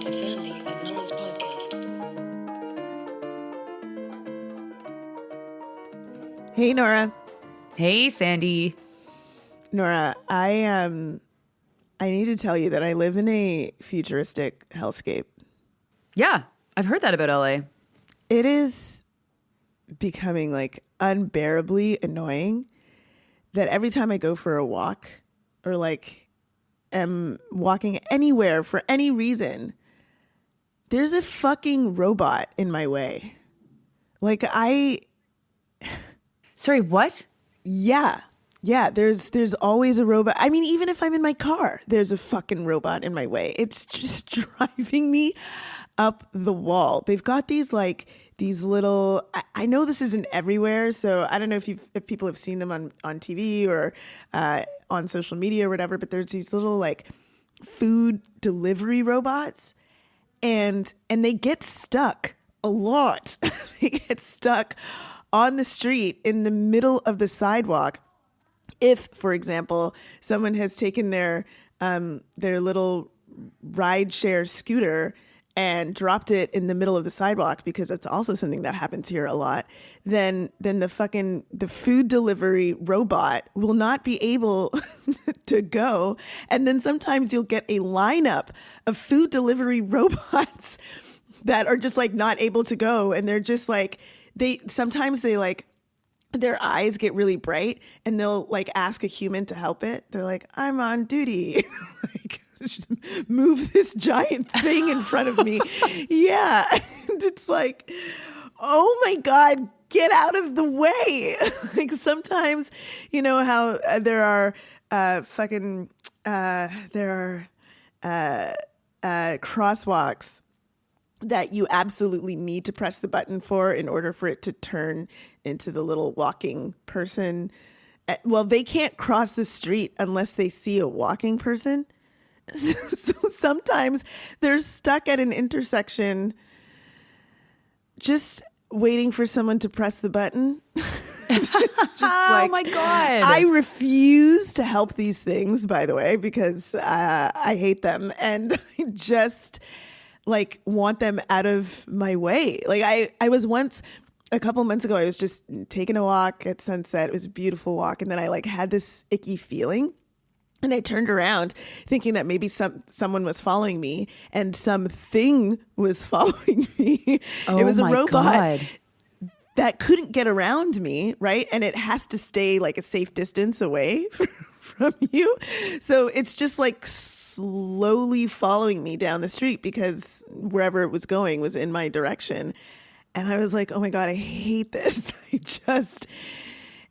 It's Andy with Nora's podcast. Hey, Nora. Hey, Sandy. Nora, I need to tell you that I live in a futuristic hellscape. Yeah, I've heard that about LA. It is becoming like unbearably annoying that every time I go for a walk or like am walking anywhere for any reason, there's a fucking robot in my way. Like Sorry, what? Yeah, there's always a robot. I mean, even if I'm in my car, there's a fucking robot in my way. It's just driving me up the wall. They've got these little, I know this isn't everywhere, so I don't know if people have seen them on TV or on social media or whatever, but there's these little like food delivery robots and they get stuck a lot. They get stuck on the street in the middle of the sidewalk. If, for example, someone has taken their little rideshare scooter and dropped it in the middle of the sidewalk, because that's also something that happens here a lot, then the food delivery robot will not be able to go. And then sometimes you'll get a lineup of food delivery robots that are just like not able to go. And they're just like, sometimes their eyes get really bright and they'll like ask a human to help it. They're like, I'm on duty. Like, move this giant thing in front of me. Yeah. And it's like, oh my God, get out of the way. Like sometimes, you know how there are crosswalks that you absolutely need to press the button for in order for it to turn into the little walking person. Well, they can't cross the street unless they see a walking person. So sometimes they're stuck at an intersection just waiting for someone to press the button. It's just Oh my God. I refuse to help these things, by the way, because I hate them. And I just like want them out of my way. Like I was once, a couple months ago, I was just taking a walk at sunset. It was a beautiful walk. And then I like had this icky feeling. And I turned around thinking that maybe someone was following me and something was following me. Oh it was a my robot God. that couldn't get around me, right? And it has to stay like a safe distance away from you. So it's just like slowly following me down the street because wherever it was going was in my direction. And I was like, oh my God, I hate this. I just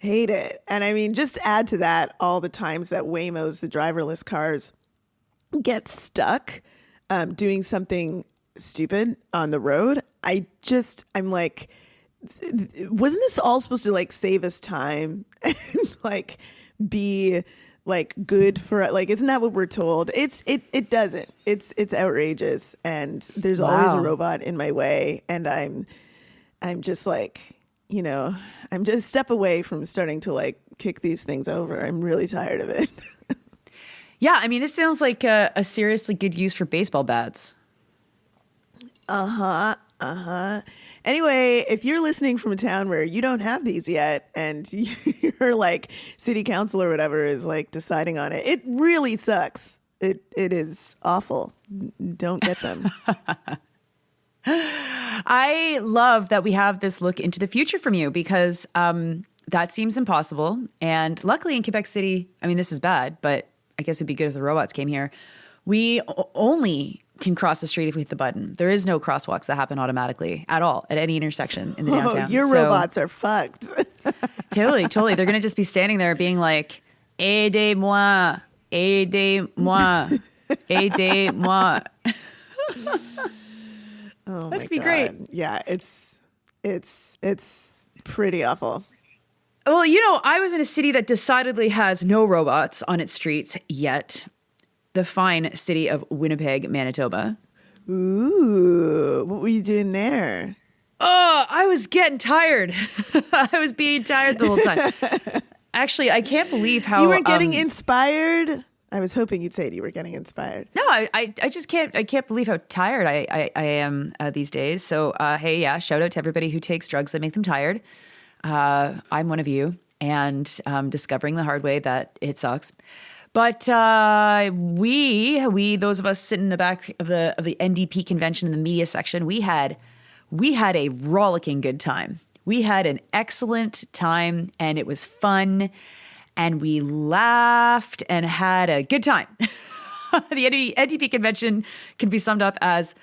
hate it. And I mean, just add to that all the times that Waymos, the driverless cars, get stuck doing something stupid on the road. I'm like, wasn't this all supposed to like save us time and like be like good for, like, isn't that what we're told? It doesn't. It's outrageous. And there's always a robot in my way. And I'm just like, you know, I'm just a step away from starting to like kick these things over. I'm really tired of it. Yeah, I mean, this sounds like a seriously good use for baseball bats. Anyway, if you're listening from a town where you don't have these yet and you're like city council or whatever is like deciding on it, it really sucks. It is awful. Don't get them. I love that we have this look into the future from you because that seems impossible. And luckily in Quebec City, I mean, this is bad, but I guess it'd be good if the robots came here. We only can cross the street if we hit the button. There is no crosswalks that happen automatically at all at any intersection in the downtown. Your robots are fucked. Totally. They're going to just be standing there being like, aidez-moi, aidez-moi, aidez-moi. Oh, That's my gonna be God. great. Yeah, it's pretty awful. Well, you know, I was in a city that decidedly has no robots on its streets yet. The fine city of Winnipeg, Manitoba. Ooh, what were you doing there? Oh, I was getting tired. I was being tired the whole time. Actually, I can't believe how... You weren't getting inspired? I was hoping you'd say you were getting inspired. No, I just can't believe how tired I am these days. So, hey, yeah, shout out to everybody who takes drugs that make them tired. I'm one of you, and discovering the hard way that it sucks. But we those of us sitting in the back of the NDP convention in the media section, we had a rollicking good time. We had an excellent time, and it was fun, and we laughed and had a good time. The NDP convention can be summed up as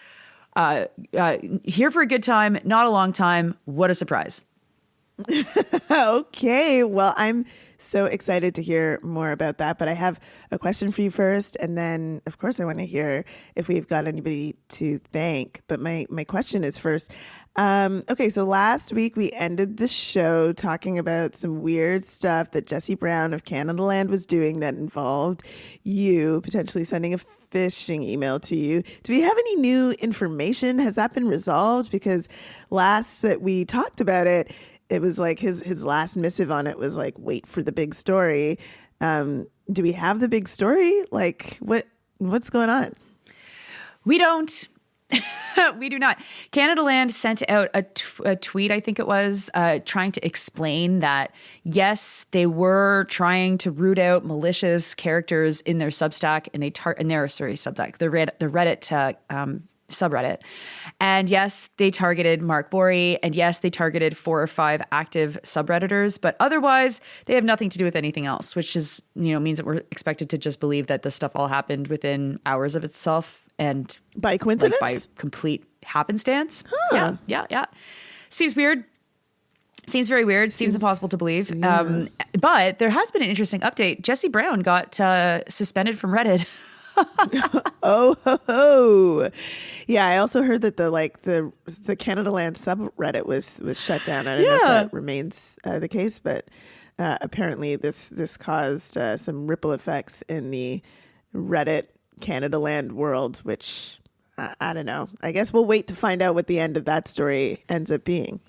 here for a good time, not a long time. What a surprise. Okay, well, I'm so excited to hear more about that, but I have a question for you first, and then, of course, I want to hear if we've got anybody to thank. But my question is first. Okay, so last week we ended the show talking about some weird stuff that Jesse Brown of Canada Land was doing that involved you potentially sending a phishing email to you. Do we have any new information? Has that been resolved? Because last that we talked about it, it was like his last missive on it was like, wait for the big story. Do we have the big story? Like what's going on? We don't. We do not. Canada Land sent out a tweet, I think it was, trying to explain that, yes, they were trying to root out malicious characters in their Substack, and Substack, the Reddit subreddit. And yes, they targeted Mark Borey, and yes, they targeted 4 or 5 active subredditors, but otherwise they have nothing to do with anything else, which is, means that we're expected to just believe that this stuff all happened within hours of itself and by coincidence, by complete happenstance. Huh. Yeah. Seems weird. Seems very weird. Seems impossible to believe. Yeah. But there has been an interesting update. Jesse Brown got suspended from Reddit. Oh. Yeah, I also heard that the Canada Land subreddit was shut down. I don't know if that remains the case, but apparently this caused some ripple effects in the Reddit Canada Land world, which I don't know. I guess we'll wait to find out what the end of that story ends up being.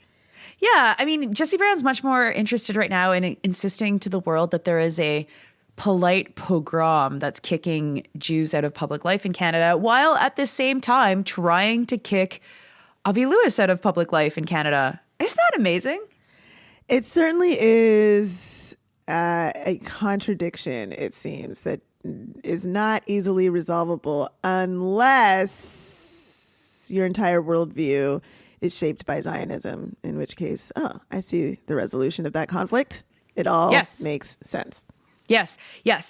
Yeah, I mean, Jesse Brown's much more interested right now in insisting to the world that there is a polite pogrom that's kicking Jews out of public life in Canada, while at the same time trying to kick Avi Lewis out of public life in Canada. Isn't that amazing? It certainly is a contradiction, it seems, that is not easily resolvable unless your entire worldview is shaped by Zionism, in which case, I see the resolution of that conflict. It all makes sense. Yes.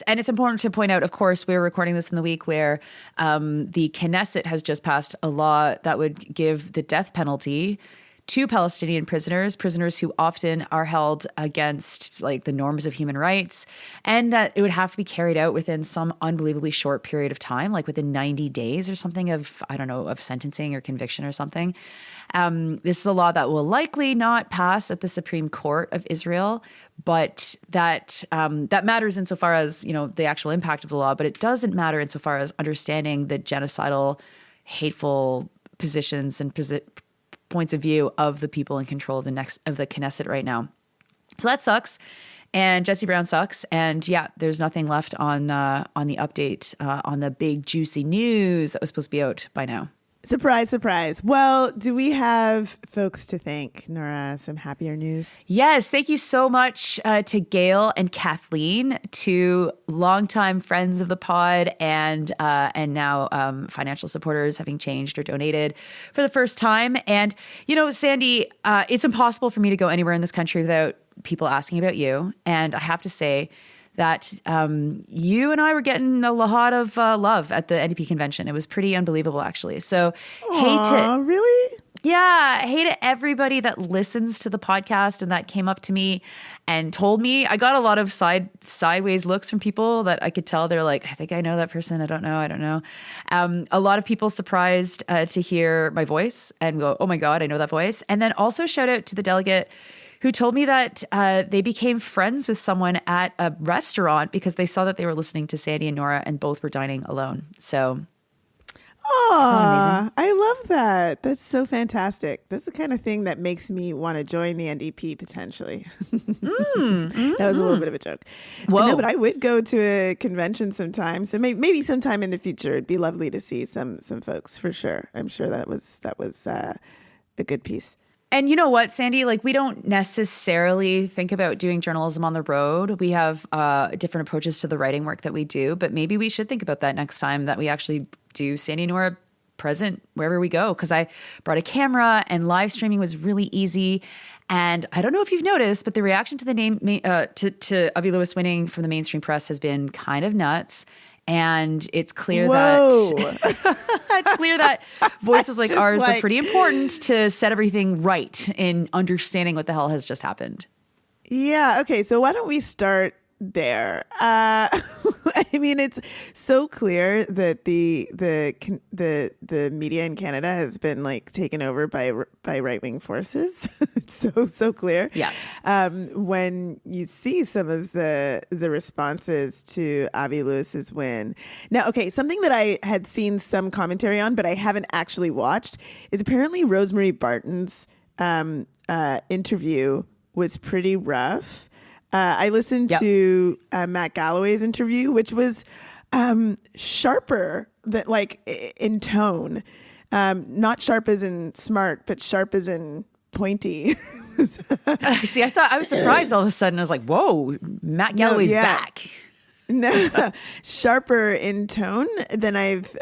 And it's important to point out, of course, we're recording this in the week where the Knesset has just passed a law that would give the death penalty to Palestinian prisoners who often are held against like the norms of human rights, and that it would have to be carried out within some unbelievably short period of time, like within 90 days or something of sentencing or conviction or something. This is a law that will likely not pass at the Supreme Court of Israel, but that matters insofar as, the actual impact of the law, but it doesn't matter insofar as understanding the genocidal, hateful positions and points of view of the people in control of the Knesset right now. So that sucks. And Jesse Brown sucks. And yeah, there's nothing left on the update on the big juicy news that was supposed to be out by now. Surprise, surprise. Well, do we have folks to thank, Nora? Some happier news? Yes. Thank you so much to Gail and Kathleen, two longtime friends of the pod and now financial supporters, having changed or donated for the first time. And, Sandy, it's impossible for me to go anywhere in this country without people asking about you. And I have to say that you and I were getting a lot of love at the NDP convention. It was pretty unbelievable, actually. So, really? Yeah, hey to everybody that listens to the podcast and that came up to me and told me. I got a lot of sideways looks from people that I could tell they're like, I think I know that person. I don't know. A lot of people surprised to hear my voice and go, oh my God, I know that voice. And then also shout out to the delegate who told me that they became friends with someone at a restaurant because they saw that they were listening to Sandy and Nora and both were dining alone. So, Aw, I love that. That's so fantastic. That's the kind of thing that makes me want to join the NDP potentially. That was a little bit of a joke. Whoa. No, but I would go to a convention sometime. So maybe sometime in the future, it'd be lovely to see some folks for sure. I'm sure that was a good piece. And you know what, Sandy? Like, we don't necessarily think about doing journalism on the road. We have different approaches to the writing work that we do, but maybe we should think about that next time that we actually do Sandy and Nora present wherever we go. Because I brought a camera and live streaming was really easy. And I don't know if you've noticed, but the reaction to the name to Avi Lewis winning from the mainstream press has been kind of nuts. And it's clear that voices like ours are pretty important to set everything right in understanding what the hell has just happened. Yeah. Okay. So why don't we start there? I mean, it's so clear that the media in Canada has been like taken over by right wing forces. It's so clear. Yeah. When you see some of the responses to Avi Lewis's win. Now, okay, something that I had seen some commentary on, but I haven't actually watched, is apparently Rosemary Barton's interview was pretty rough. I listened to Matt Galloway's interview, which was sharper that like in tone, not sharp as in smart, but sharp as in pointy. See, I was surprised all of a sudden. I was like, whoa, Matt Galloway's back. No, sharper in tone than I've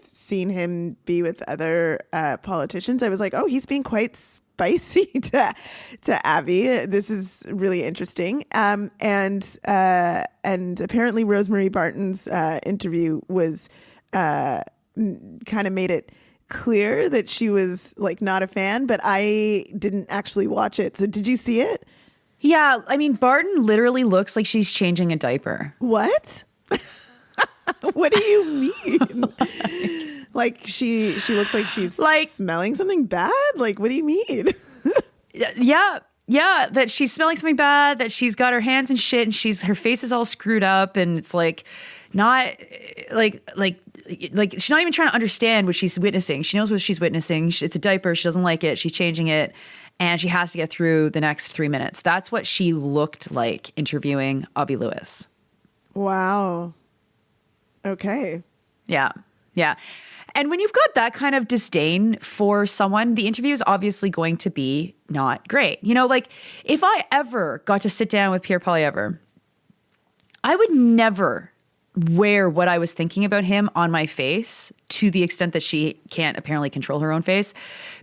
seen him be with other politicians. I was like, oh, he's being quite spicy to Avi. This is really interesting. And apparently Rosemary Barton's interview was kind of made it clear that she was like not a fan, but I didn't actually watch it. So did you see it? Yeah, I mean, Barton literally looks like she's changing a diaper. What? What do you mean? Like she looks like she's like smelling something bad? Like, what do you mean? Yeah, that she's smelling something bad, that she's got her hands in shit and her face is all screwed up and it's like not like she's not even trying to understand what she's witnessing. She knows what she's witnessing. It's a diaper. She doesn't like it. She's changing it. And she has to get through the next 3 minutes. That's what she looked like interviewing Avi Lewis. Wow. Okay. Yeah. And when you've got that kind of disdain for someone, the interview is obviously going to be not great. You know, like if I ever got to sit down with Pierre Poilievre, I would never wear what I was thinking about him on my face to the extent that she can't apparently control her own face,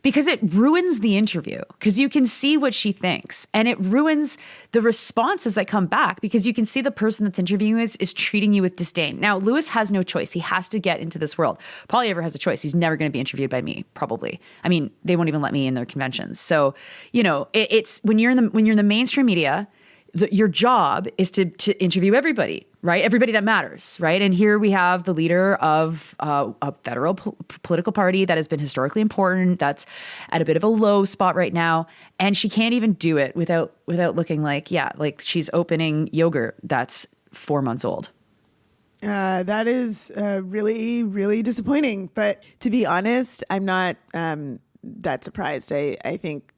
because it ruins the interview because you can see what she thinks and it ruins the responses that come back because you can see the person that's interviewing is treating you with disdain. Now, Lewis has no choice. He has to get into this world. Poilievre has a choice. He's never going to be interviewed by me, probably. I mean, they won't even let me in their conventions. So, you know, it's when you're in the mainstream media, your job is to interview everybody, right? Everybody that matters, right? And here we have the leader of a federal political party that has been historically important, that's at a bit of a low spot right now, and she can't even do it without looking like she's opening yogurt that's 4 months old. That is really, really disappointing. But to be honest, I'm not that surprised. I think...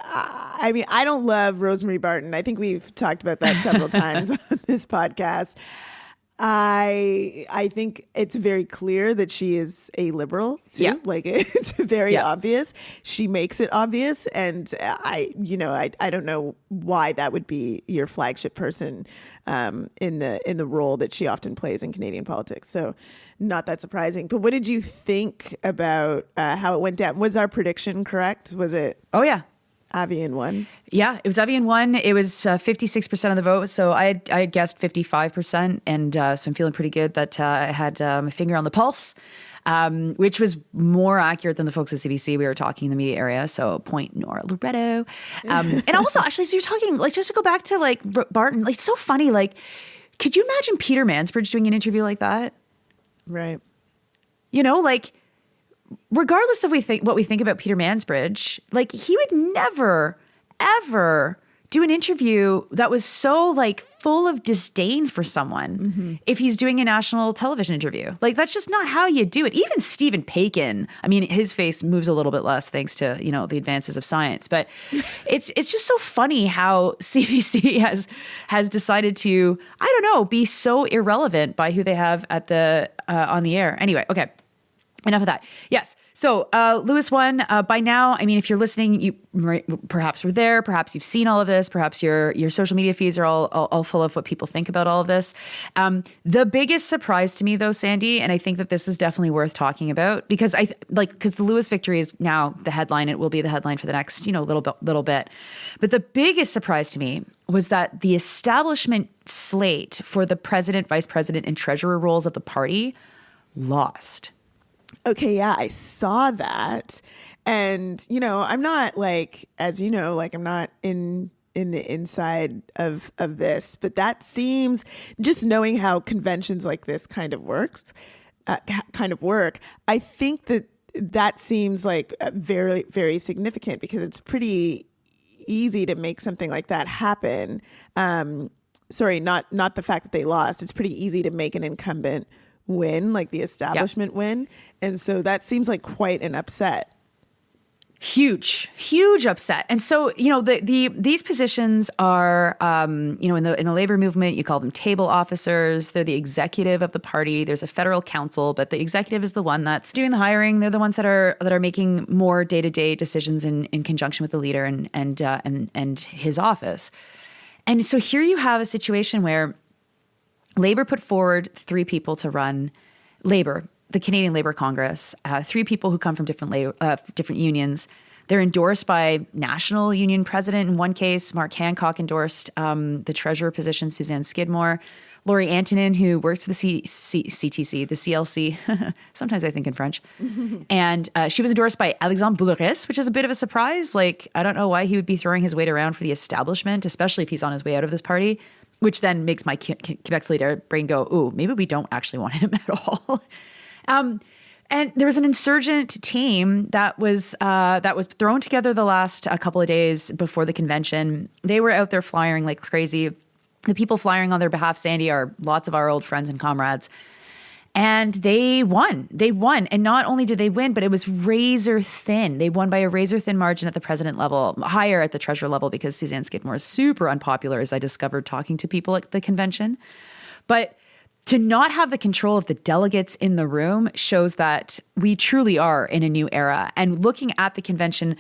I mean, I don't love Rosemary Barton. I think we've talked about that several times on this podcast. I think it's very clear that she is a liberal too. Yeah. Like it's very obvious. She makes it obvious, and I don't know why that would be your flagship person in the role that she often plays in Canadian politics. So not that surprising. But what did you think about how it went down? Was our prediction correct? Was it? Oh yeah. Avi in one. Yeah, it was Avi in one. It was 56% of the vote. So I had guessed 55%. And so I'm feeling pretty good that I had my finger on the pulse, which was more accurate than the folks at CBC. We were talking in the media area. So point Nora Loretto. And also, actually, so you're talking, like, just to go back to, like, Barton, like, it's so funny. Like, could you imagine Peter Mansbridge doing an interview like that? Right. You know, like, regardless of what we think about Peter Mansbridge, like he would never, ever do an interview that was so like full of disdain for someone if he's doing a national television interview. Like, that's just not how you do it. Even Stephen Paikin, I mean, his face moves a little bit less thanks to, the advances of science. But it's just so funny how CBC has decided to, I don't know, be so irrelevant by who they have at the on the air. Anyway, okay. Enough of that. Yes. So Lewis won. By now, I mean, if you're listening, you perhaps were there. Perhaps you've seen all of this. Perhaps your social media feeds are all full of what people think about all of this. The biggest surprise to me, though, Sandy, and I think that this is definitely worth talking about because because the Lewis victory is now the headline. It will be the headline for the next little bit. But the biggest surprise to me was that the establishment slate for the president, vice president, and treasurer roles of the party lost. Okay, yeah, I saw that. And, I'm not as you know, I'm not in the inside of this, but that seems, just knowing how conventions like this kind of work, I think that seems like very, very significant because it's pretty easy to make something like that happen. Sorry, not the fact that they lost. It's pretty easy to make an incumbent win, like the establishment win. And so that seems like quite an upset. Huge upset. And so, these positions are, in the labor movement, you call them table officers. They're the executive of the party. There's a federal council, but the executive is the one that's doing the hiring. They're the ones that are making more day-to-day decisions in conjunction with the leader and his office. And so here you have a situation where Labor put forward 3 people to run Labor, the Canadian Labor Congress, 3 people who come from different unions. They're endorsed by National Union President in one case. Mark Hancock endorsed the treasurer position, Suzanne Skidmore. Laurie Antonin, who works for the CTC, the CLC. Sometimes I think in French. And she was endorsed by Alexandre Boulris, which is a bit of a surprise. I don't know why he would be throwing his weight around for the establishment, especially if he's on his way out of this party. Which then makes my Quebec's leader brain go, ooh, maybe we don't actually want him at all. And there was an insurgent team that was thrown together the last couple of days before the convention. They were out there flying like crazy. The people flying on their behalf, Sandy, are lots of our old friends and comrades. And they won. And not only did they win, but it was razor thin. They won by a razor thin margin at the president level, higher at the treasurer level, because Suzanne Skidmore is super unpopular, as I discovered talking to people at the convention. But to not have the control of the delegates in the room shows that we truly are in a new era. And looking at the convention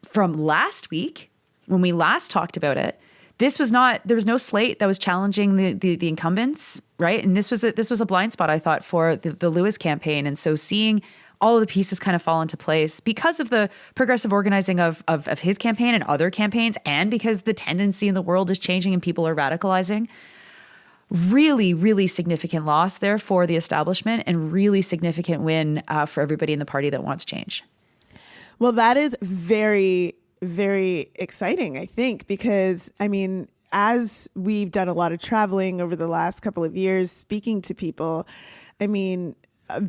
from last week, when we last talked about it, there was no slate that was challenging the incumbents, right? And this was a blind spot, I thought, for the Lewis campaign. And so seeing all of the pieces kind of fall into place because of the progressive organizing of his campaign and other campaigns, and because the tendency in the world is changing and people are radicalizing, really, really significant loss there for the establishment and really significant win for everybody in the party that wants change. Well, that is very, very exciting, I think, because, I mean, as we've done a lot of traveling over the last couple of years, speaking to people, I mean,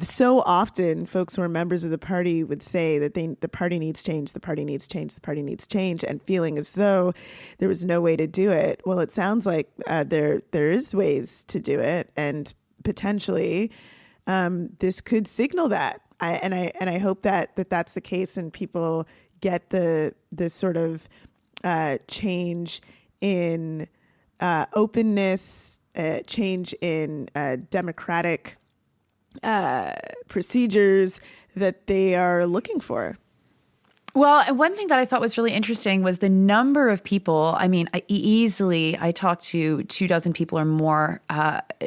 so often folks who are members of the party would say that the party needs change, the party needs change, the party needs change, and feeling as though there was no way to do it. Well, it sounds like there is ways to do it, and potentially this could signal that. I hope that's the case, and people get this sort of change in openness, change in democratic procedures that they are looking for. Well, and one thing that I thought was really interesting was the number of people. I mean, I talked to 24 people or more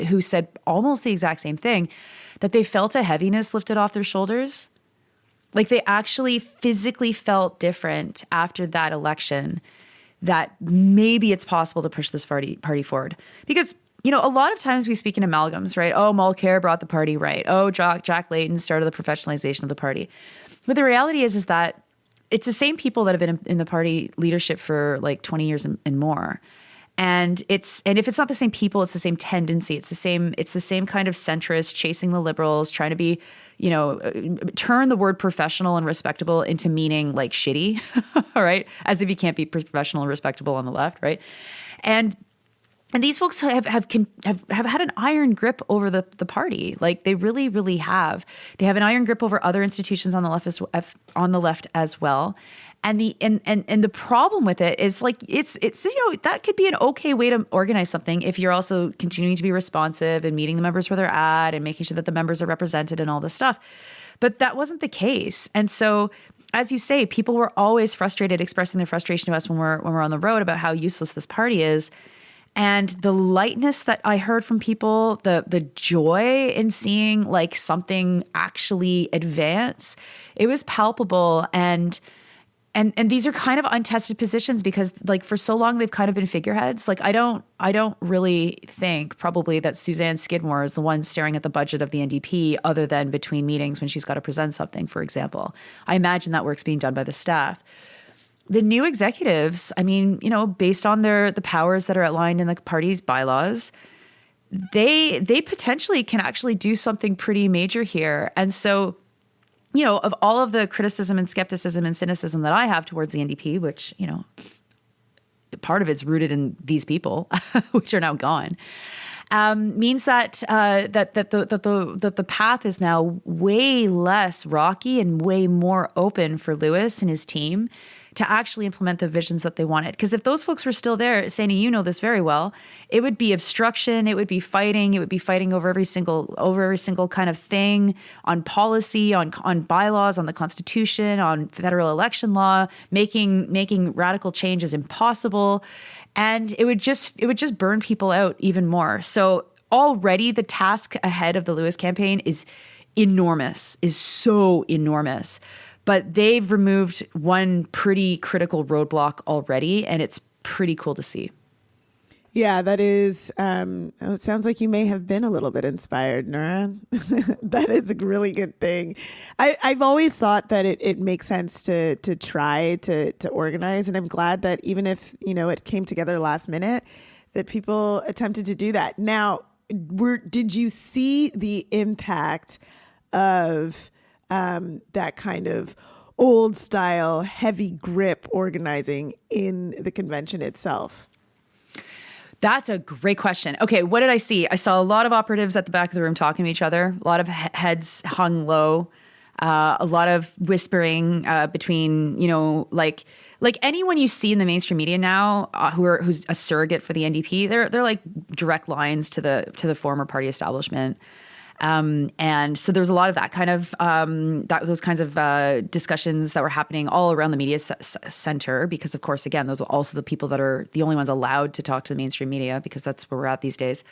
who said almost the exact same thing, that they felt a heaviness lifted off their shoulders. Like they actually physically felt different after that election, that maybe it's possible to push this party forward. Because, you know, a lot of times we speak in amalgams, right? Oh, Mulcair brought the party right. Oh, Jack Layton started the professionalization of the party. But the reality is that it's the same people that have been in the party leadership for like 20 years and more. And if it's not the same people, it's the same tendency. It's the same kind of centrist, chasing the liberals, trying to be, you know, turn the word professional and respectable into meaning like shitty, all right? As if you can't be professional and respectable on the left, right? And And these folks have had an iron grip over the party. Like they really, really have. They have an iron grip over other institutions on the left as well. And the problem with it is like it's that could be an okay way to organize something if you're also continuing to be responsive and meeting the members where they're at and making sure that the members are represented and all this stuff. But that wasn't the case. And so, as you say, people were always frustrated, expressing their frustration to us when we're on the road about how useless this party is. And the lightness that I heard from people, the joy in seeing like something actually advance, it was palpable. And these are kind of untested positions because like for so long they've kind of been figureheads. Like I don't really think probably that Suzanne Skidmore is the one staring at the budget of the NDP other than between meetings when she's got to present something, for example. I imagine that work's being done by the staff. The new executives, I mean, based on the powers that are outlined in the party's bylaws, they potentially can actually do something pretty major here. And so, of all of the criticism and skepticism and cynicism that I have towards the NDP, which, part of it's rooted in these people, which are now gone, means that the path is now way less rocky and way more open for Lewis and his team to actually implement the visions that they wanted. Because if those folks were still there, Sandy, you know this very well, it would be obstruction, it would be fighting over every single kind of thing on policy, on bylaws, on the Constitution, on federal election law, making radical changes impossible. And it would just burn people out even more. So already the task ahead of the Lewis campaign is enormous, is so enormous. But they've removed one pretty critical roadblock already, and it's pretty cool to see. Yeah, that is. It sounds like you may have been a little bit inspired, Nora. That is a really good thing. I've always thought that it makes sense to try to organize, and I'm glad that even if it came together last minute, that people attempted to do that. Now, did you see the impact of that kind of old style, heavy grip organizing in the convention itself? That's a great question. Okay, what did I see? I saw a lot of operatives at the back of the room talking to each other, a lot of heads hung low, a lot of whispering between, like anyone you see in the mainstream media now who's a surrogate for the NDP, they're like direct lines to the former party establishment. And so there was a lot of that kind of those kinds of discussions that were happening all around the media center, because of course, again, those are also the people that are the only ones allowed to talk to the mainstream media, because that's where we're at these days.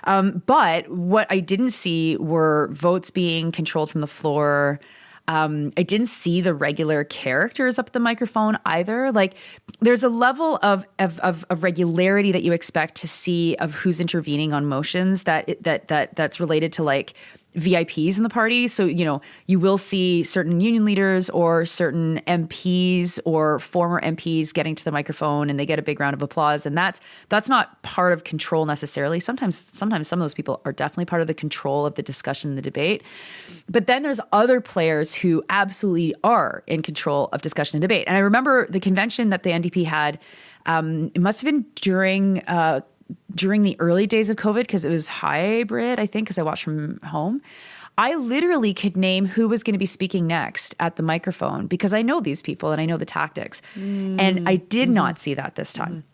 But what I didn't see were votes being controlled from the floor. I didn't see the regular characters up at the microphone either. Like there's a level of regularity that you expect to see of who's intervening on motions that's related to like VIPs in the party. So, you will see certain union leaders or certain MPs or former MPs getting to the microphone and they get a big round of applause. And that's not part of control necessarily. Sometimes some of those people are definitely part of the control of the discussion and the debate. But then there's other players who absolutely are in control of discussion and debate. And I remember the convention that the NDP had, it must have been during the early days of COVID, because it was hybrid, I think, because I watched from home. I literally could name who was going to be speaking next at the microphone because I know these people and I know the tactics. And I did not see that this time.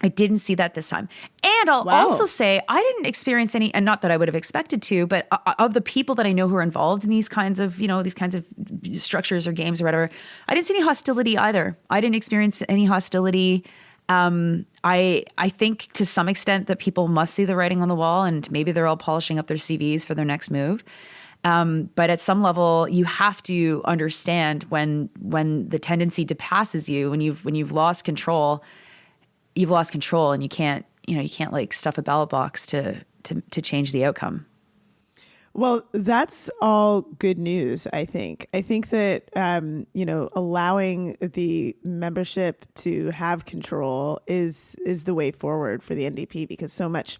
I didn't see that this time. And I'll also say I didn't experience any, and not that I would have expected to, but of the people that I know who are involved in these kinds of structures or games or whatever, I didn't see any hostility either. I didn't experience any hostility. I think to some extent that people must see the writing on the wall and maybe they're all polishing up their CVs for their next move. But at some level you have to understand when the tendency depasses you, when you've lost control, and you can't like stuff a ballot box to change the outcome. Well, that's all good news, I think. I think that, allowing the membership to have control is the way forward for the NDP, because so much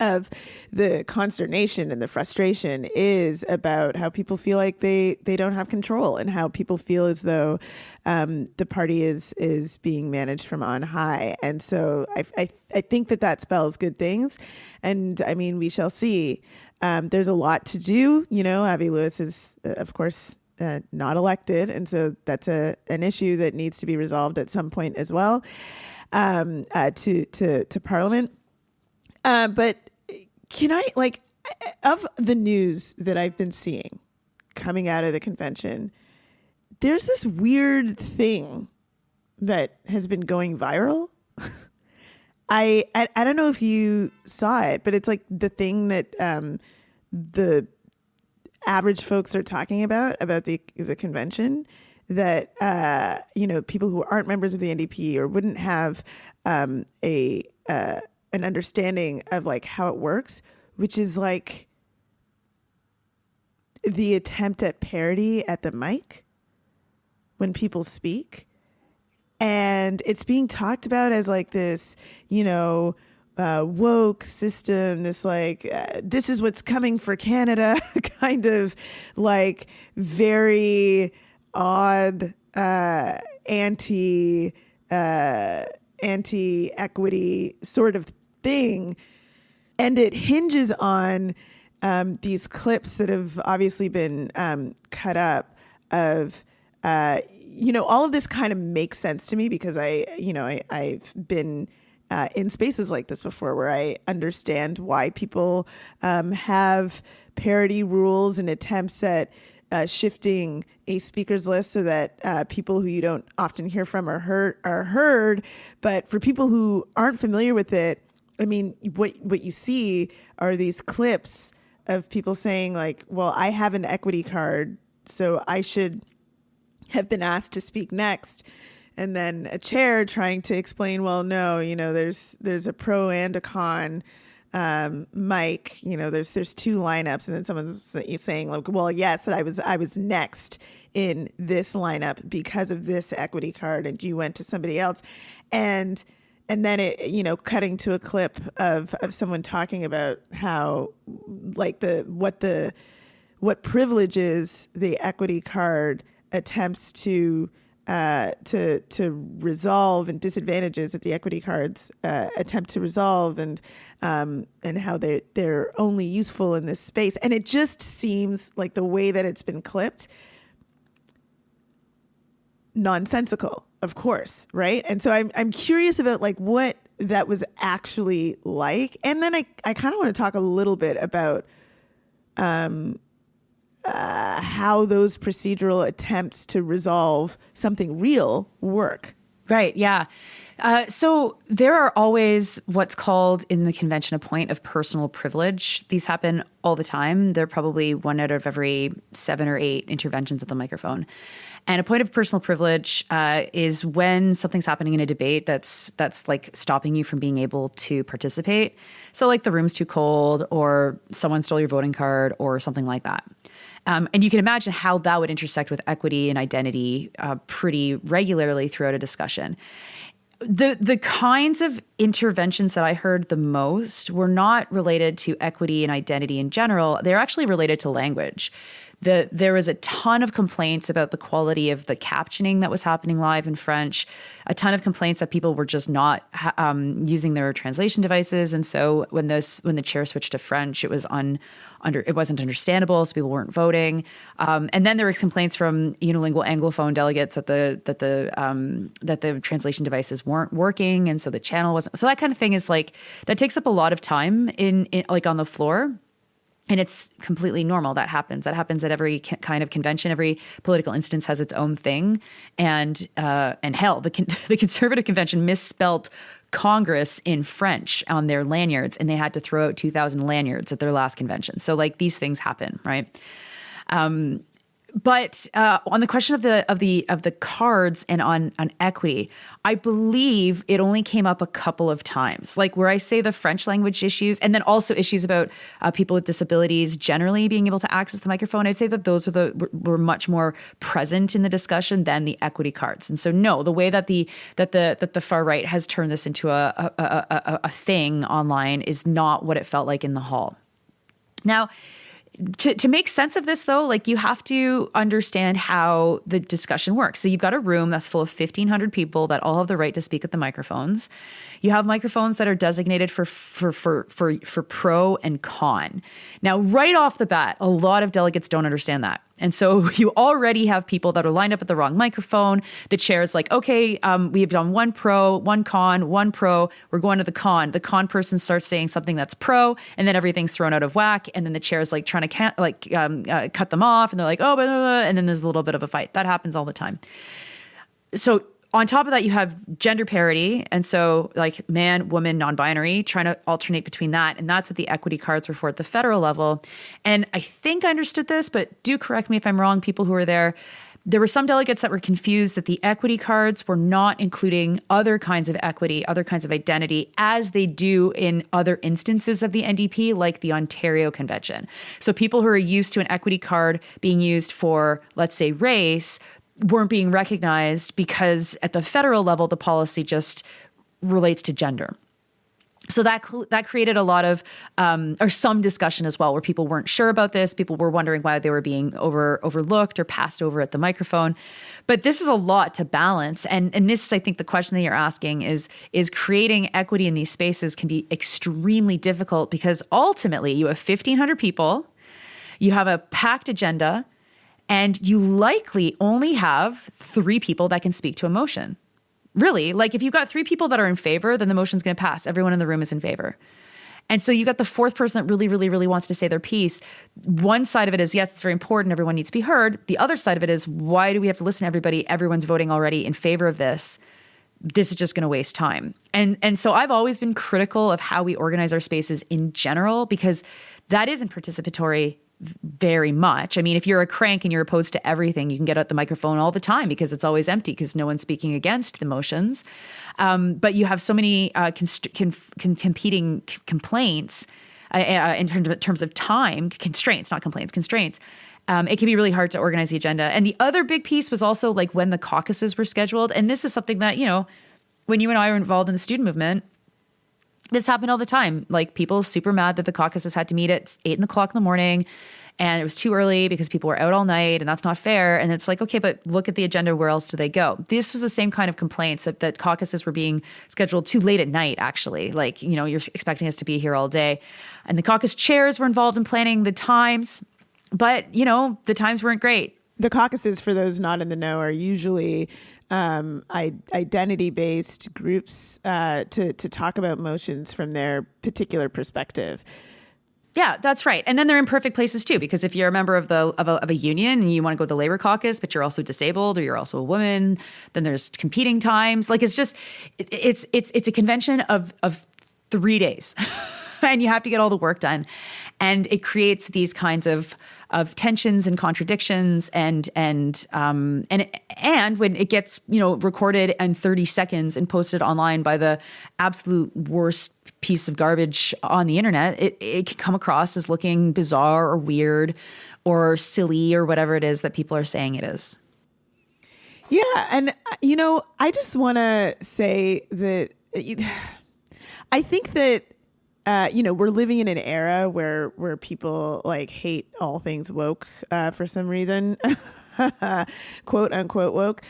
of the consternation and the frustration is about how people feel like they don't have control, and how people feel as though the party is being managed from on high. And so I think that spells good things. And I mean, we shall see. There's a lot to do. Abby Lewis is, of course, not elected. And so that's an issue that needs to be resolved at some point as well, to Parliament. But can I, of the news that I've been seeing coming out of the convention, there's this weird thing that has been going viral. I don't know if you saw it, but it's like the thing that the average folks are talking about the convention, that people who aren't members of the NDP or wouldn't have an understanding of like how it works, which is like the attempt at parody at the mic when people speak. And it's being talked about as like this, woke system, this like, this is what's coming for Canada, kind of like very odd, anti-equity sort of thing. And it hinges on these clips that have obviously been cut up of, all of this kind of makes sense to me because I've been in spaces like this before where I understand why people have parity rules and attempts at shifting a speaker's list so that people who you don't often hear from are heard. But for people who aren't familiar with it, I mean, what you see are these clips of people saying like, well, I have an equity card, so I should have been asked to speak next. And then a chair trying to explain, well, no, there's a pro and a con mic, there's two lineups. And then someone's saying like, well, yes, I was next in this lineup because of this equity card, and you went to somebody else. And then it, cutting to a clip of someone talking about how like what privileges the equity card attempts to resolve, and disadvantages that the equity cards attempt to resolve, and how they're only useful in this space. And it just seems like the way that it's been clipped, nonsensical, of course, right? And so I'm curious about like what that was actually like. And then I kind of want to talk a little bit about how those procedural attempts to resolve something real work. Right. Yeah. So there are always what's called in the convention a point of personal privilege. These happen all the time. They're probably 1 out of every 7 or 8 interventions at the microphone. And a point of personal privilege is when something's happening in a debate that's like stopping you from being able to participate. So like the room's too cold, or someone stole your voting card, or something like that. And you can imagine how that would intersect with equity and identity pretty regularly throughout a discussion. The kinds of interventions that I heard the most were not related to equity and identity in general. They're actually related to language. There was a ton of complaints about the quality of the captioning that was happening live in French, a ton of complaints that people were just not using their translation devices. And so when the chair switched to French, it wasn't understandable, so people weren't voting. And then there were complaints from unilingual Anglophone delegates that the translation devices weren't working, and so the channel wasn't. So that kind of thing is like that takes up a lot of time in like on the floor. And it's completely normal. That happens. That happens at every kind of convention. Every political instance has its own thing. And hell, the Conservative Convention misspelt Congress in French on their lanyards, and they had to throw out 2,000 lanyards at their last convention. So like these things happen, right? But on the question of the cards and on equity, I believe it only came up a couple of times. Like where I say the French language issues, and then also issues about people with disabilities generally being able to access the microphone. I'd say that those were much more present in the discussion than the equity cards. And so no, the way that the far right has turned this into a thing online is not what it felt like in the hall. Now, to make sense of this, though, like you have to understand how the discussion works. So you've got a room that's full of 1,500 people that all have the right to speak at the microphones. You have microphones that are designated for pro and con. Now, right off the bat, a lot of delegates don't understand that. And so you already have people that are lined up at the wrong microphone. The chair is like, okay, we have done one pro, one con, one pro. We're going to the con. The con person starts saying something that's pro, and then everything's thrown out of whack. And then the chair is like trying to cut them off, and they're like, oh, blah, blah, blah, and then there's a little bit of a fight. That happens all the time. So on top of that, you have gender parity. And so like man, woman, non-binary, trying to alternate between that. And that's what the equity cards were for at the federal level. And I think I understood this, but do correct me if I'm wrong, people who are there. There were some delegates that were confused that the equity cards were not including other kinds of equity, other kinds of identity, as they do in other instances of the NDP, like the Ontario Convention. So people who are used to an equity card being used for, let's say, race, weren't being recognized because at the federal level, the policy just relates to gender. So that created a lot of, or some discussion as well, where people weren't sure about this. People were wondering why they were being overlooked or passed over at the microphone. But this is a lot to balance. And this is, I think, the question that you're asking is creating equity in these spaces can be extremely difficult because ultimately you have 1,500 people, you have a packed agenda, and you likely only have 3 people that can speak to a motion. Really, like if you've got 3 people that are in favor, then the motion's going to pass. Everyone in the room is in favor. And so you got the 4th person that really, really, really wants to say their piece. One side of it is, yes, it's very important. Everyone needs to be heard. The other side of it is, why do we have to listen to everybody? Everyone's voting already in favor of this. This is just going to waste time. And so I've always been critical of how we organize our spaces in general, because that isn't participatory very much. I mean, if you're a crank and you're opposed to everything, you can get out the microphone all the time because it's always empty because no one's speaking against the motions. But you have so many competing complaints in terms of time constraints, not complaints, constraints. It can be really hard to organize the agenda. And the other big piece was also like when the caucuses were scheduled. And this is something that, you know, when you and I were involved in the student movement, this happened all the time. Like people super mad that the caucuses had to meet at 8 o'clock in the morning and it was too early because people were out all night and that's not fair. And it's like, okay, but look at the agenda. Where else do they go? This was the same kind of complaints that caucuses were being scheduled too late at night, actually. Like, you know, you're expecting us to be here all day. And the caucus chairs were involved in planning the times, but, you know, the times weren't great. The caucuses, for those not in the know, are usually identity-based groups to talk about motions from their particular perspective. Yeah, that's right. And then they're in perfect places too, because if you're a member of a union and you want to go to the labor caucus, but you're also disabled or you're also a woman, then there's competing times. Like it's just it's a convention of 3 days. And you have to get all the work done. And it creates these kinds of tensions and contradictions and when it gets, you know, recorded in 30 seconds and posted online by the absolute worst piece of garbage on the internet, it can come across as looking bizarre or weird or silly or whatever it is that people are saying it is. Yeah. And, you know, I just want to say that I think that you know, we're living in an era where people like hate all things woke for some reason, quote unquote woke,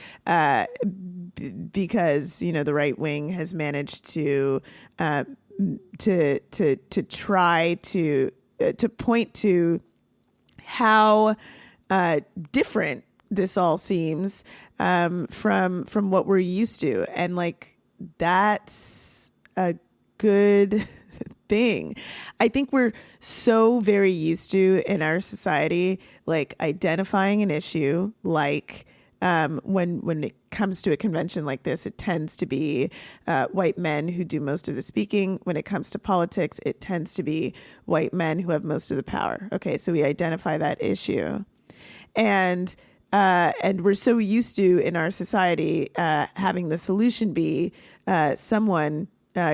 because, you know, the right wing has managed to try to point to how different this all seems from what we're used to, and like that's a good thing. I think we're so very used to in our society, like identifying an issue, like when it comes to a convention like this, it tends to be white men who do most of the speaking. When it comes to politics, it tends to be white men who have most of the power. Okay, so we identify that issue. And we're so used to in our society having the solution be someone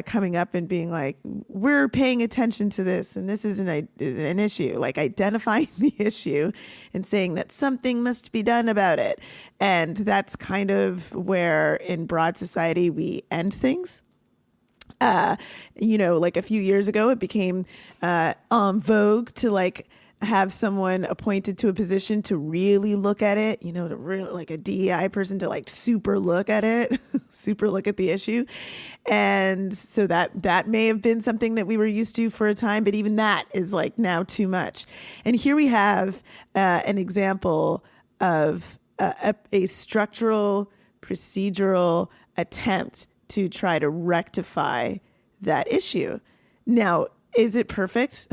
coming up and being like, we're paying attention to this and this isn't an issue, like identifying the issue and saying that something must be done about it. And that's kind of where in broad society we end things. Like a few years ago, it became en vogue to like have someone appointed to a position to really look at it, to really like a DEI person to like super look at it, super look at the issue. And so that may have been something that we were used to for a time, but even that is like now too much. And here we have an example of a structural, procedural attempt to try to rectify that issue. Now, is it perfect?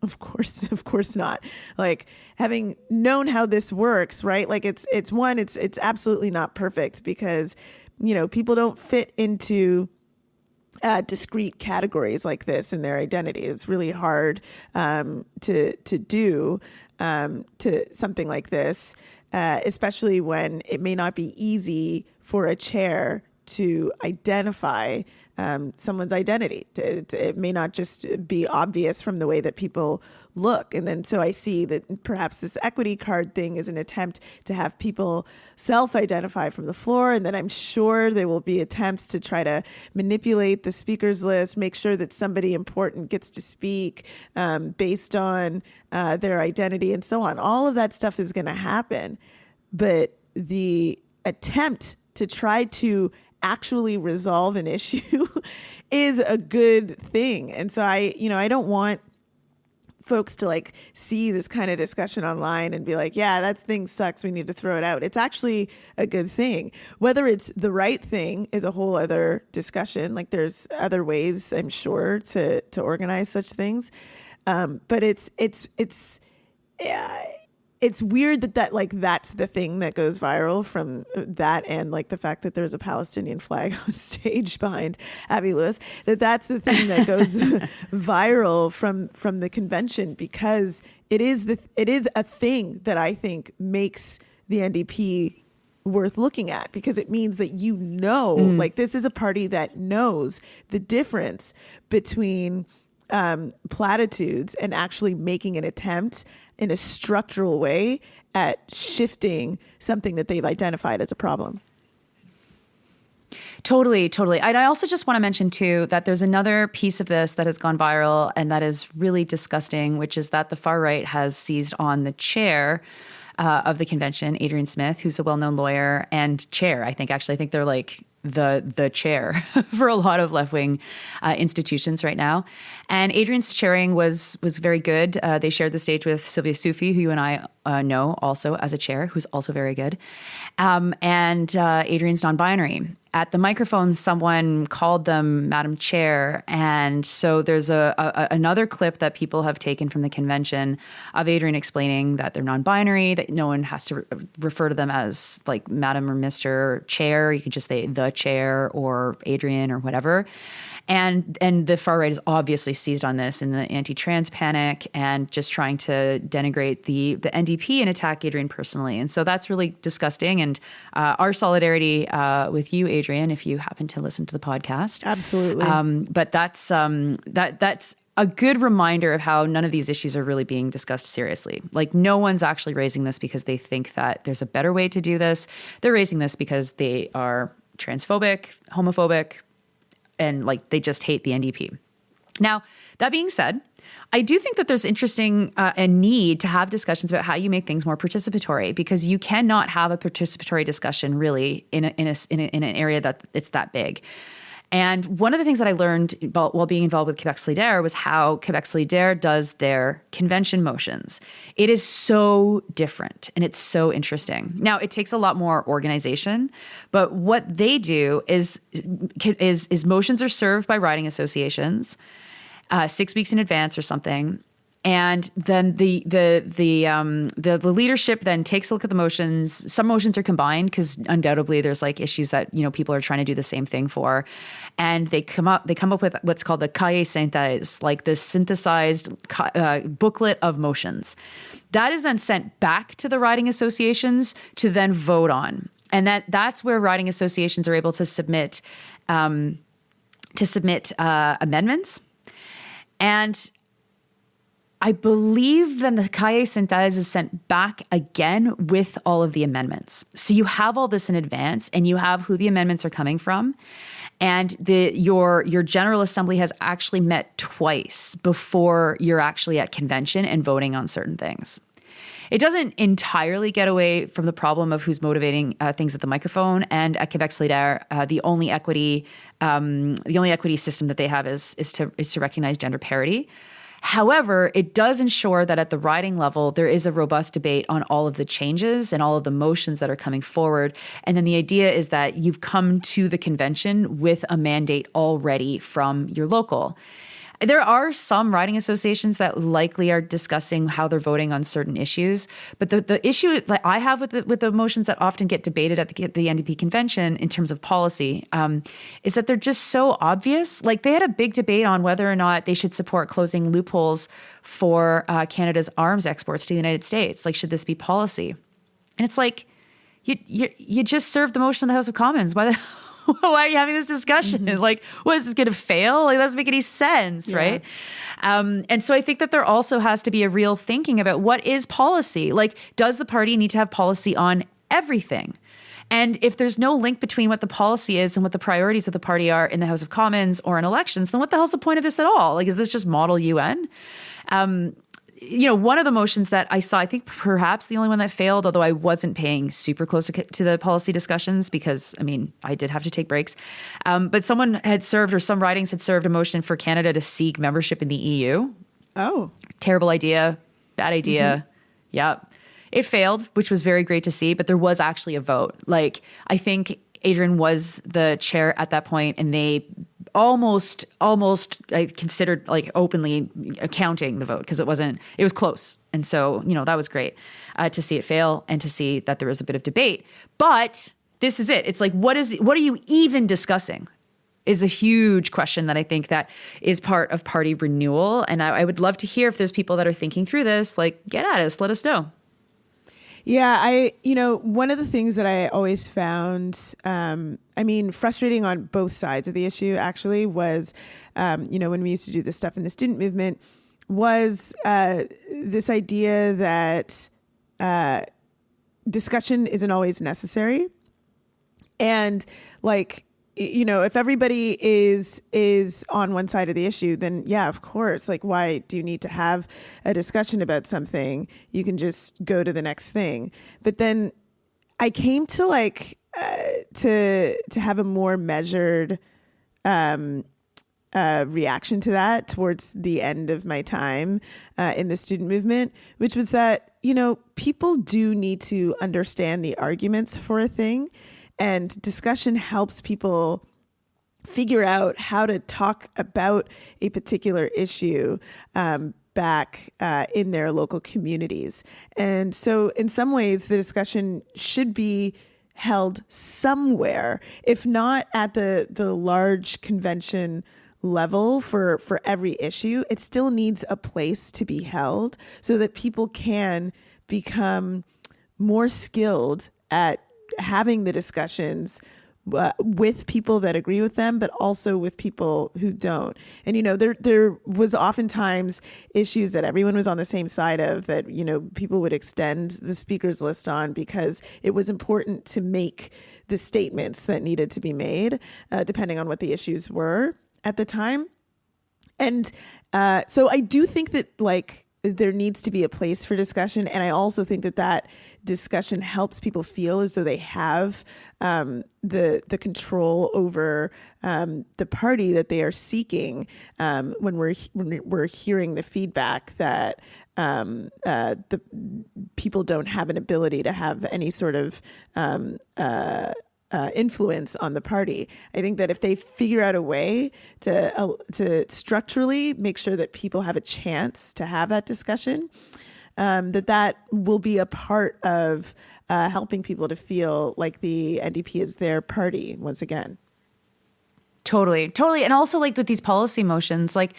Of course not. Like having known how this works, right? Like it's absolutely not perfect because, people don't fit into discrete categories like this in their identity. It's really hard to do to something like this, especially when it may not be easy for a chair to identify someone's identity. It may not just be obvious from the way that people look. And then so I see that perhaps this equity card thing is an attempt to have people self-identify from the floor. And then I'm sure there will be attempts to try to manipulate the speakers list, make sure that somebody important gets to speak based on their identity and so on. All of that stuff is going to happen. But the attempt to try to actually resolve an issue is a good thing. And so I don't want folks to like see this kind of discussion online and be like, yeah, that thing sucks, we need to throw it out. It's actually a good thing. Whether it's the right thing is a whole other discussion. Like there's other ways, I'm sure, to organize such things. But it's weird that like that's the thing that goes viral from that, and like the fact that there's a Palestinian flag on stage behind Abby Lewis, that's the thing that goes viral from the convention, because it is a thing that I think makes the NDP worth looking at, because it means that like this is a party that knows the difference between platitudes and actually making an attempt in a structural way at shifting something that they've identified as a problem. Totally. And I also just want to mention too that there's another piece of this that has gone viral and that is really disgusting, which is that the far right has seized on the chair of the convention, Adrian Smith, who's a well-known lawyer and chair. I think they're like the chair for a lot of left-wing institutions right now. And Adrian's chairing was very good. They shared the stage with Sylvia Sufi, who you and I know also as a chair, who's also very good. And Adrian's non-binary. At the microphone, someone called them Madam Chair. And so there's another clip that people have taken from the convention of Adrian explaining that they're non-binary, that no one has to refer to them as like Madam or Mr. Chair. You can just say the chair or Adrian or whatever. And the far right is obviously seized on this in the anti-trans panic and just trying to denigrate the NDP and attack Adrian personally. And so that's really disgusting. And our solidarity with you, Adrian, if you happen to listen to the podcast. Absolutely. But that's a good reminder of how none of these issues are really being discussed seriously. Like no one's actually raising this because they think that there's a better way to do this. They're raising this because they are transphobic, homophobic, and like they just hate the NDP. Now, that being said, I do think that there's interesting a need to have discussions about how you make things more participatory, because you cannot have a participatory discussion really in an area that it's that big. And one of the things that I learned while being involved with Quebec Solidaire was how Quebec Solidaire does their convention motions. It is so different and it's so interesting. Now, it takes a lot more organization, but what they do is motions are served by riding associations 6 weeks in advance or something. And then the leadership then takes a look at the motions. Some motions are combined because undoubtedly there's like issues that, you know, people are trying to do the same thing for. And they come up with what's called the cahier synthèse, like the synthesized booklet of motions. That is then sent back to the riding associations to then vote on. And that's where riding associations are able to submit amendments. And I believe then the cahier synthèse is sent back again with all of the amendments. So you have all this in advance and you have who the amendments are coming from. And your General Assembly has actually met twice before you're actually at convention and voting on certain things. It doesn't entirely get away from the problem of who's motivating things at the microphone. And at Quebec Solidaire, the only equity system that they have is to recognize gender parity. However, it does ensure that at the riding level, there is a robust debate on all of the changes and all of the motions that are coming forward. And then the idea is that you've come to the convention with a mandate already from your local. There are some riding associations that likely are discussing how they're voting on certain issues. But the issue that I have with the motions that often get debated at the NDP convention in terms of policy is that they're just so obvious. Like they had a big debate on whether or not they should support closing loopholes for Canada's arms exports to the United States. Like, should this be policy? And it's like, you just served the motion in the House of Commons. Why are you having this discussion? Mm-hmm. Like, what, is this going to fail? Like, that doesn't make any sense, right? And so I think that there also has to be a real thinking about what is policy. Like, does the party need to have policy on everything? And if there's no link between what the policy is and what the priorities of the party are in the House of Commons or in elections, then what the hell's the point of this at all? Like, is this just model UN? One of the motions that I saw, I think perhaps the only one that failed, although I wasn't paying super close to the policy discussions because, I did have to take breaks. But someone had served, or some ridings had served, a motion for Canada to seek membership in the EU. Oh. Terrible idea. Bad idea. Mm-hmm. Yeah. It failed, which was very great to see, but there was actually a vote. Like, I think Adrian was the chair at that point, and they almost I considered like openly counting the vote because it was close. And so, that was great to see it fail and to see that there was a bit of debate. But this is it. It's like, what are you even discussing is a huge question that I think that is part of party renewal. And I would love to hear if there's people that are thinking through this, like, get at us, let us know. Yeah, one of the things that I always found, frustrating on both sides of the issue actually was, when we used to do this stuff in the student movement, was this idea that discussion isn't always necessary. And like, if everybody is on one side of the issue, then yeah, of course, like, why do you need to have a discussion about something? You can just go to the next thing. But then I came to to have a more measured reaction to that towards the end of my time in the student movement, which was that, people do need to understand the arguments for a thing. And discussion helps people figure out how to talk about a particular issue back in their local communities. And so in some ways, the discussion should be held somewhere, if not at the large convention level for every issue. It still needs a place to be held so that people can become more skilled at having the discussions with people that agree with them, but also with people who don't. And, there was oftentimes issues that everyone was on the same side of that, people would extend the speakers list on because it was important to make the statements that needed to be made, depending on what the issues were at the time. And so I do think that there needs to be a place for discussion. And I also think that discussion helps people feel as though they have the control over the party that they are seeking when we're hearing the feedback that the people don't have an ability to have any sort of influence on the party. I think that if they figure out a way to structurally make sure that people have a chance to have that discussion, that will be a part of helping people to feel like the NDP is their party once again. Totally. And also like with these policy motions, like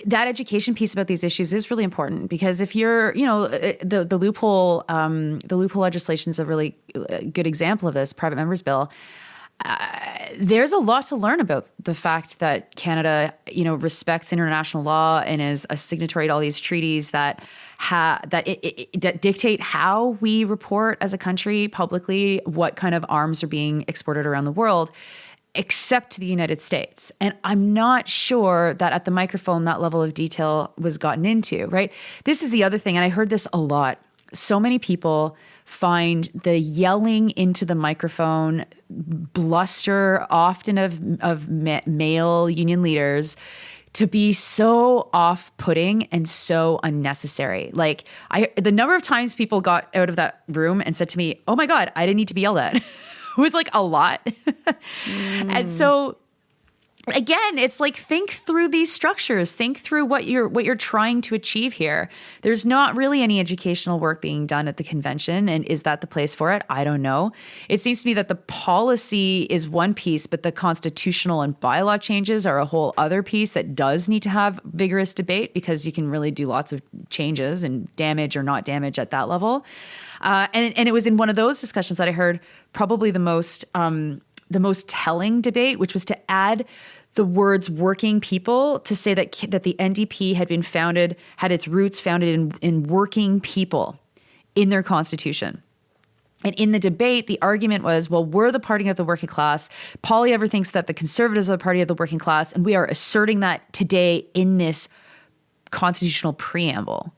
that education piece about these issues is really important, because if you're, the loophole legislation is a really good example of this, private members bill. There's a lot to learn about the fact that Canada, respects international law and is a signatory to all these treaties that dictate how we report as a country publicly what kind of arms are being exported around the world, except to the United States. And I'm not sure that at the microphone that level of detail was gotten into, right? This is the other thing, and I heard this a lot. So many people find the yelling into the microphone, bluster, often of male union leaders, to be so off-putting and so unnecessary. Like the number of times people got out of that room and said to me, "Oh my God, I didn't need to be yelled at." Was like a lot. And so again, it's like, think through these structures, think through what you're trying to achieve here. There's not really any educational work being done at the convention. And is that the place for it? I don't know. It seems to me that the policy is one piece, but the constitutional and bylaw changes are a whole other piece that does need to have vigorous debate, because you can really do lots of changes and damage or not damage at that level. And it was in one of those discussions that I heard probably the most telling debate, which was to add the words "working people" to say that the NDP had its roots founded in working people in their constitution. And in the debate, the argument was, well, we're the party of the working class. Poilievre thinks that the Conservatives are the party of the working class, and we are asserting that today in this constitutional preamble.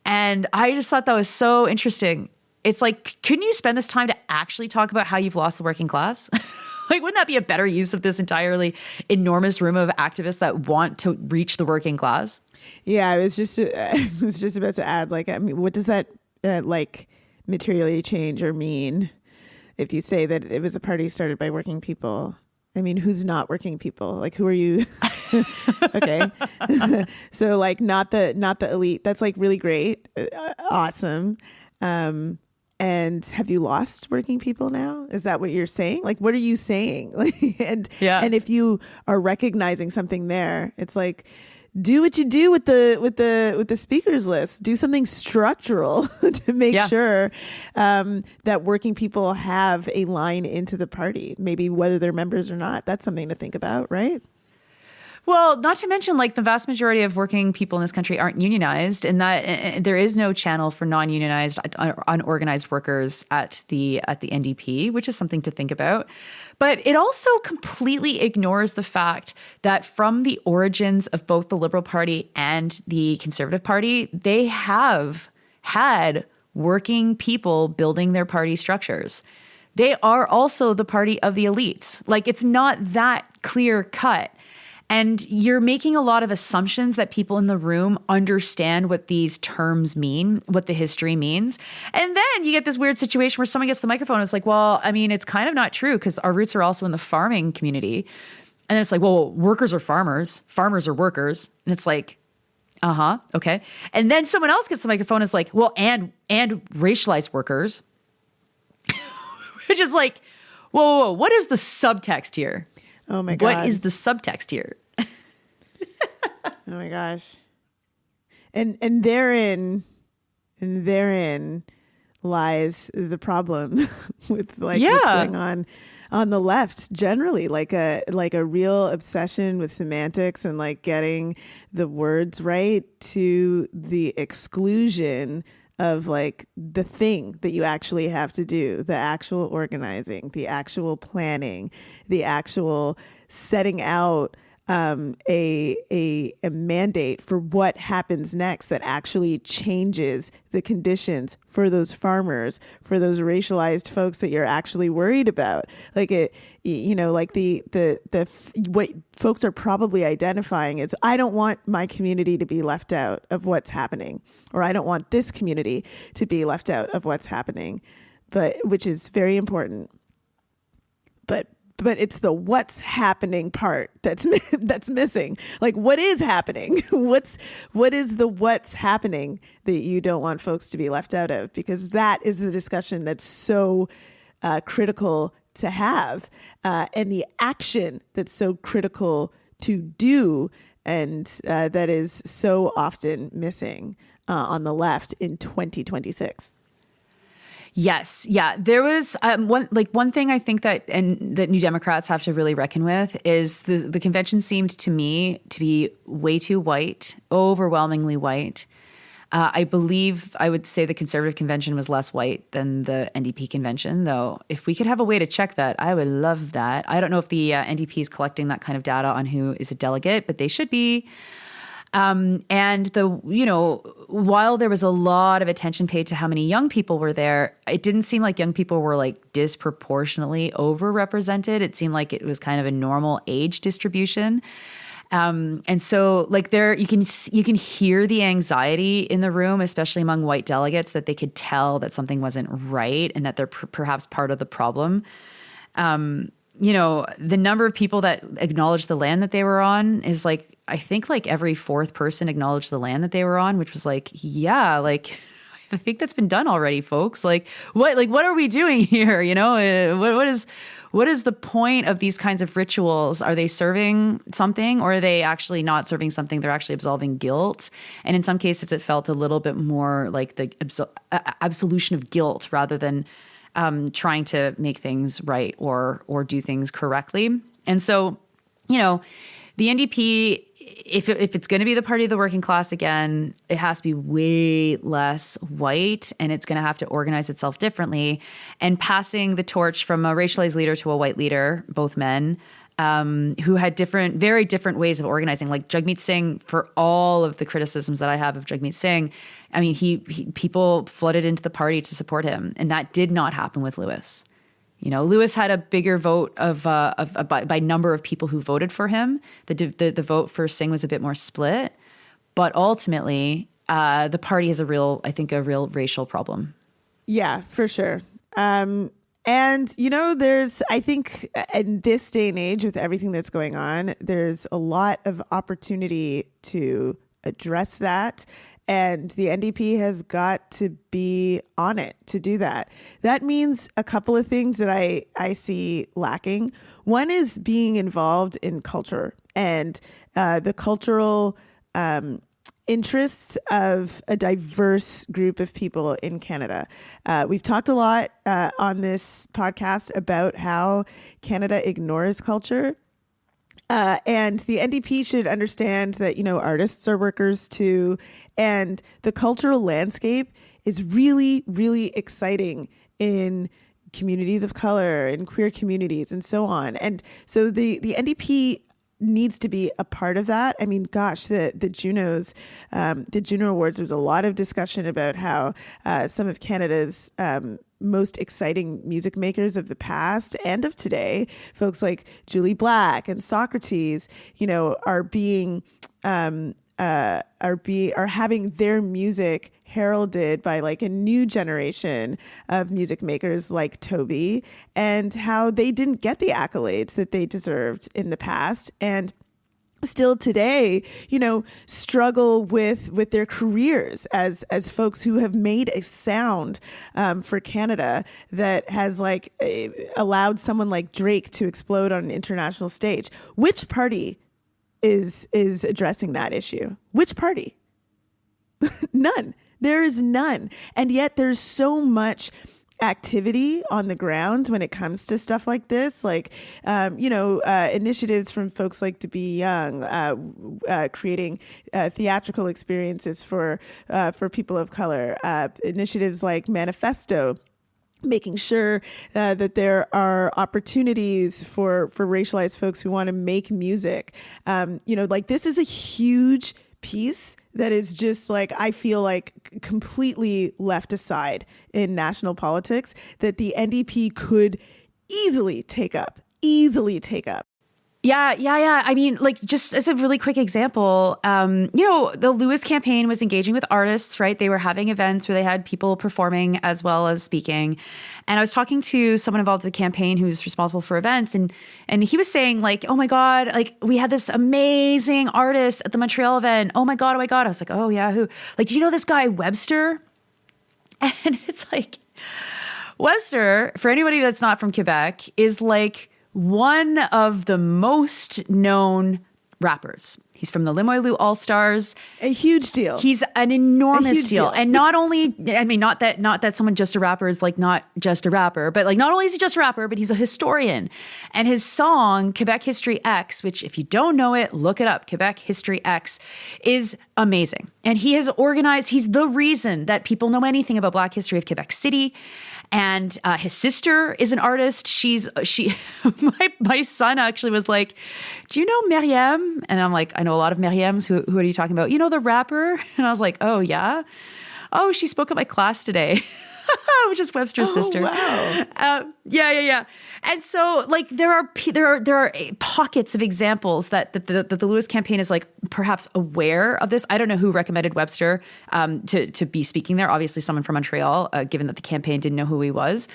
And I just thought that was so interesting. It's like, couldn't you spend this time to actually talk about how you've lost the working class? Like, wouldn't that be a better use of this entirely enormous room of activists that want to reach the working class? Yeah, I was just about to add, like, I mean, what does that materially change or mean if you say that it was a party started by working people? I mean, who's not working people? Like, who are you? Okay. So like not the elite. That's like really great. Awesome. And have you lost working people now? Is that what you're saying? Like, what are you saying? Like, and if you are recognizing something there, it's like, do what you do with the speakers list. Do something structural to make sure that working people have a line into the party, maybe whether they're members or not. That's something to think about, right? Well, not to mention, like, the vast majority of working people in this country aren't unionized, and that there is no channel for non-unionized, unorganized workers at the NDP, which is something to think about. But it also completely ignores the fact that from the origins of both the Liberal Party and the Conservative Party, they have had working people building their party structures. They are also the party of the elites. Like, it's not that clear cut. And you're making a lot of assumptions that people in the room understand what these terms mean, what the history means. And then you get this weird situation where someone gets the microphone and it's like, well, I mean, it's kind of not true because our roots are also in the farming community. And it's like, well, workers are farmers, farmers are workers. And it's like, okay. And then someone else gets the microphone and is like, well, and racialized workers, which is like, whoa, what is the subtext here? Oh my God. What is the subtext here? Oh my gosh. And therein lies the problem with what's going on the left generally, like a real obsession with semantics and like getting the words right to the exclusion of like the thing that you actually have to do, the actual organizing, the actual planning, the actual setting out a mandate for what happens next that actually changes the conditions for those farmers, for those racialized folks that you're actually worried about. Like it, like what folks are probably identifying is, I don't want my community to be left out of what's happening, or I don't want this community to be left out of what's happening. but which is very important. But it's the what's happening part that's missing. Like, what is happening? What is the what's happening that you don't want folks to be left out of? Because that is the discussion that's so critical to have, and the action that's so critical to do, and that is so often missing on the left in 2026. Yes. Yeah. There was one thing I think that New Democrats have to really reckon with is the convention seemed to me to be way too white, overwhelmingly white. I believe I would say the Conservative convention was less white than the NDP convention, though. If we could have a way to check that, I would love that. I don't know if the NDP is collecting that kind of data on who is a delegate, but they should be. And while there was a lot of attention paid to how many young people were there, it didn't seem like young people were like disproportionately overrepresented. It seemed like it was kind of a normal age distribution. And so like you can hear the anxiety in the room, especially among white delegates, that they could tell that something wasn't right and that they're perhaps part of the problem. The number of people that acknowledged the land that they were on is like, I think like every fourth person acknowledged the land that they were on, which was like, yeah, like I think that's been done already, folks. Like what are we doing here? What is the point of these kinds of rituals? Are they serving something, or are they actually not serving something? They're actually absolving guilt. And in some cases it felt a little bit more like the absolution of guilt rather than trying to make things right or do things correctly. And so, the NDP, if it's going to be the party of the working class again, it has to be way less white, and it's going to have to organize itself differently. And passing the torch from a racialized leader to a white leader, both men, who had very different ways of organizing. Like Jagmeet Singh, for all of the criticisms that I have of Jagmeet Singh, I mean, people flooded into the party to support him, and that did not happen with Lewis. Lewis had a bigger vote by number of people who voted for him. The vote for Singh was a bit more split, but ultimately, the party has a real racial problem. Yeah, for sure. And there's, I think, in this day and age, with everything that's going on, there's a lot of opportunity to address that. And the NDP has got to be on it to do that. That means a couple of things that I see lacking. One is being involved in culture and the cultural interests of a diverse group of people in Canada. We've talked a lot on this podcast about how Canada ignores culture. And the NDP should understand that, artists are workers too. And the cultural landscape is really, really exciting in communities of color, in queer communities, and so on. And so the NDP needs to be a part of that. I mean, gosh, the Junos, the Juno Awards, there was a lot of discussion about how some of Canada's most exciting music makers of the past and of today, folks like Julie Black and Socrates, are having their music heralded by like a new generation of music makers like Toby, and how they didn't get the accolades that they deserved in the past, and still today, struggle with their careers as folks who have made a sound for Canada that has allowed someone like Drake to explode on an international stage. Which party is addressing that issue? Which party? None. There is none. And yet there's so much activity on the ground when it comes to stuff like this, initiatives from folks like To Be Young, creating theatrical experiences for people of color, initiatives like Manifesto, making sure that there are opportunities for racialized folks who want to make music. This is a huge piece that is just I feel like completely left aside in national politics that the NDP could easily take up. Yeah. I mean, like, just as a really quick example, the Lewis campaign was engaging with artists, right? They were having events where they had people performing as well as speaking. And I was talking to someone involved in the campaign who's responsible for events, and he was saying, like, oh my God, like, we had this amazing artist at the Montreal event. Oh my God. I was like, oh yeah, who? Like, do you know this guy Webster? And it's like, Webster, for anybody that's not from Quebec, is like one of the most known rappers. He's from the Limoilou All-Stars. A huge deal. He's an enormous deal. And not only, I mean, not that someone just a rapper is like not just a rapper, but like not only is he just a rapper, but he's a historian. And his song, Quebec History X, which if you don't know it, look it up, Quebec History X, is amazing. And he has organized, he's the reason that people know anything about Black history of Quebec City. And his sister is an artist. My son actually was like, do you know Meriem? And I'm like, I know a lot of Meriems. Who are you talking about? You know, the rapper? And I was like, oh yeah. Oh, she spoke at my class today. Which is Webster's sister. Wow. Yeah. And so, like, there are pockets of examples that the Lewis campaign is like perhaps aware of this. I don't know who recommended Webster to be speaking there. Obviously, someone from Montreal, given that the campaign didn't know who he was.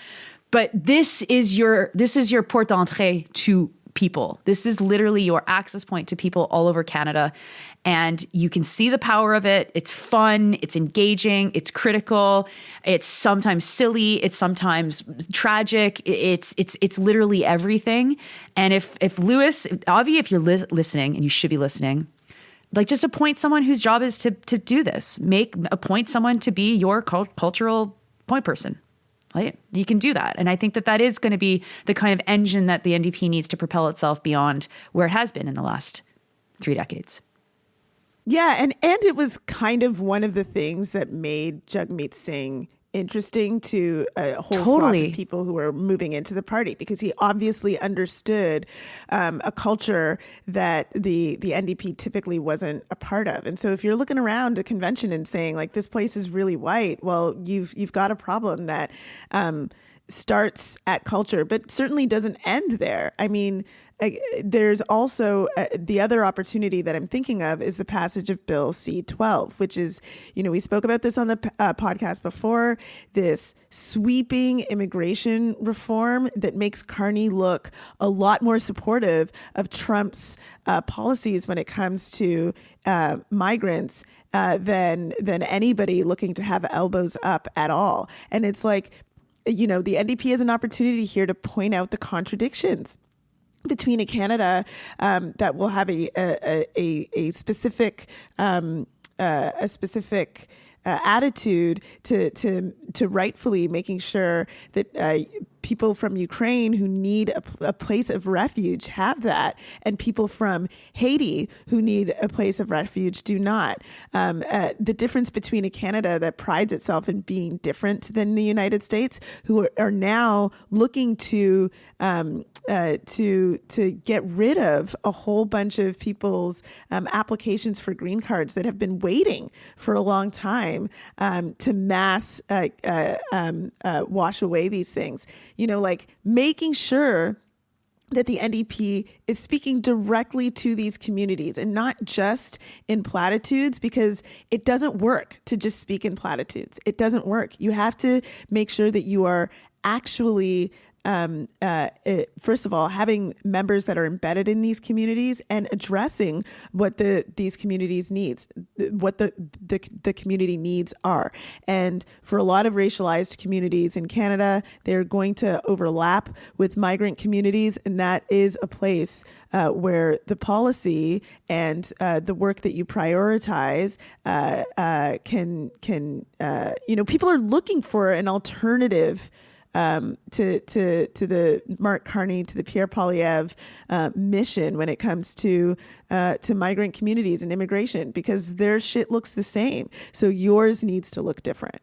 But this is your porte d'entrée to people. This is literally your access point to people all over Canada. And you can see the power of it. It's fun. It's engaging. It's critical. It's sometimes silly. It's sometimes tragic. It's literally everything. And if Lewis, Avi, if you're listening, and you should be listening, like, just appoint someone whose job is to do this. Appoint someone to be your cultural point person. Right? You can do that. And I think that is going to be the kind of engine that the NDP needs to propel itself beyond where it has been in the last 3 decades. Yeah, and it was kind of one of the things that made Jagmeet Singh interesting to a whole swath of people who were moving into the party, because he obviously understood a culture that the NDP typically wasn't a part of. And so if you're looking around a convention and saying, like, this place is really white, well, you've got a problem that starts at culture, but certainly doesn't end there. I mean, there's also the other opportunity that I'm thinking of is the passage of Bill C-12, which is, we spoke about this on the podcast before, this sweeping immigration reform that makes Carney look a lot more supportive of Trump's policies when it comes to migrants than anybody looking to have elbows up at all. And it's like, the NDP has an opportunity here to point out the contradictions between a Canada that will have a specific attitude to rightfully making sure that people from Ukraine who need a place of refuge have that, and people from Haiti who need a place of refuge do not. The difference between a Canada that prides itself in being different than the United States, who are now looking to get rid of a whole bunch of people's applications for green cards that have been waiting for a long time to mass wash away these things. Like making sure that the NDP is speaking directly to these communities and not just in platitudes, because it doesn't work to just speak in platitudes. It doesn't work. You have to make sure that you are actually first of all, having members that are embedded in these communities and addressing what these communities needs, what the community needs are. And for a lot of racialized communities in Canada, they're going to overlap with migrant communities, and that is a place where the policy and the work that you prioritize can people are looking for an alternative to the Mark Carney, to the Pierre Poilievre mission when it comes to migrant communities and immigration, because their shit looks the same. So yours needs to look different.